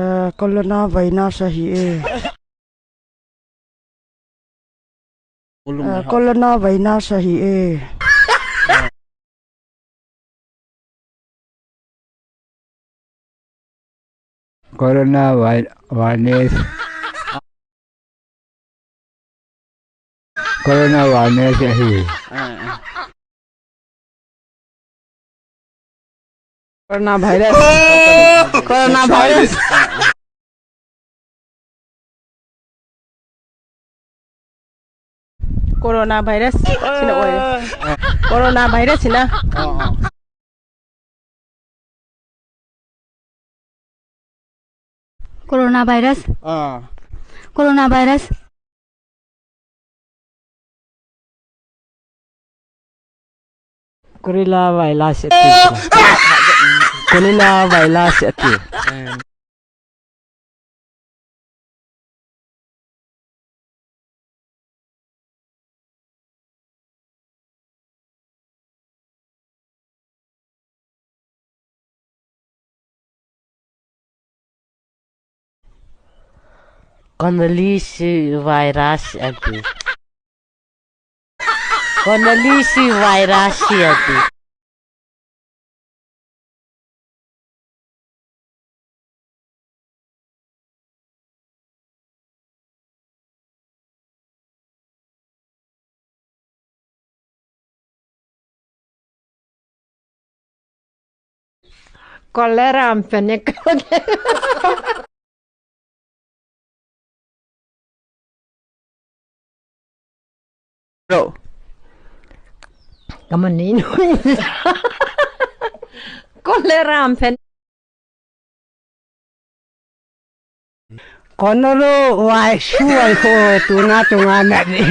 Corona virus hi e. Corona virus hi e. Corona virus. Corona virus hi. Corona virus. Corona virus. Corona virus. Sino oi? Corona virus sina. Corona virus. Corona virus. Corona virus ati. Corona virus ati. Condoleezza virus ati. Condoleezza virus ati. Cholera ampenya Bro. kamanino. Cholera ampenya Konoro wa shuai ko tuna tunga na ni.